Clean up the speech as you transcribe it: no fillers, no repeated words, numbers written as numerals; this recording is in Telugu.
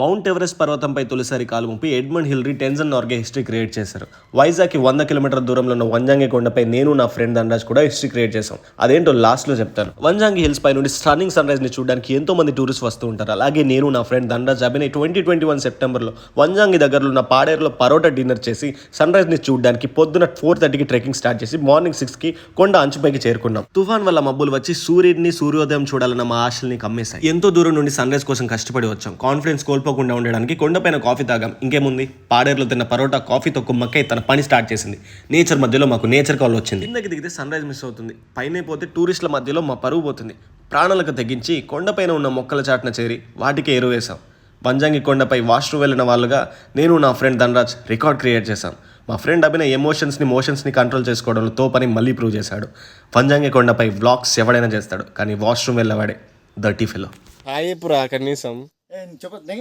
మౌంట్ ఎవరెస్ట్ పర్వతంపై తొలిసారి కాలుమొప్పి Edmund Hillary Tenzing Norgay history create చేశారు. వైజాగ్కి 100 కిలోమీటర్ల దూరంలో ఉన్న వంజాంగి కొండపై నేను నా ఫ్రెండ్ ధనరాజ్ కూడా హిస్టరీ క్రియేట్ చేశాం. అదేంటో లాస్ట్లో చెప్తాను. వంజాంగి హిల్స్ పై నుండి స్టన్నింగ్ సన్ రైజ్ని చూడడానికి ఎంతో మంది టూరిస్ట్ వస్తూ ఉంటారు. అలాగే నేను నా ఫ్రెండ్ ధనరాజ్ అభినయ్ 2021 సెప్టెంబర్లో వంజాంగి దగ్గరలో ఉన్న పాడేరులో పరోటా డిన్నర్ చేసి సన్ రైజ్ని చూడడానికి పొద్దున 4:30కి ట్రెక్కింగ్ స్టార్ట్ చేసి మార్నింగ్ 6కి కొండ అంచుపైకి చేరుకున్నాం. తుఫాన్ వల్ల మబ్బులు వచ్చి సూర్యోదయం చూడాలన్న మా ఆశల్ని కమ్మేశాయి. ఎంతో దూరం నుండి సన్ రైజ్ కోసం కష్టపడి వచ్చాం. కాన్ఫిడెన్స్ కోల్పోకుండా ఉండడానికి కొండపైన కాఫీ తాగాం. ఇంకేముంది, పాడేరులో తిన్న పరోటా కాఫీతో కుమ్మక్కై తన పని స్టార్ట్ చేసింది. నేచర్ మధ్యలో మాకు నేచర్ కాల్ వచ్చింది. కిందకి దిగితే సన్ రైజ్ మిస్ అవుతుంది, పైన పోతే టూరిస్టుల మధ్యలో మా పరువు పోతుంది. ప్రాణాలకు తెగించి కొండపైన ఉన్న మొక్కల చాటున చేరి వాటికే ఎరువు వేశాం. వంజాంగి కొండపై వాష్రూమ్ వెళ్ళిన వాళ్ళుగా నేను నా ఫ్రెండ్ ధనరాజ్ రికార్డ్ క్రియేట్ చేశాం. మా ఫ్రెండ్ అభినయ్ మోషన్స్ని కంట్రోల్ చేసుకోవడంలో తోపని మళ్ళీ ప్రూవ్ చేశాడు. వంజాంగి కొండపై వ్లాగ్స్ ఎవడైనా చేస్తాడు, కానీ వాష్రూమ్ వెళ్ళేవాడే డర్టీ ఫెలో. హాయ్ పురా కనీసం చెప్ప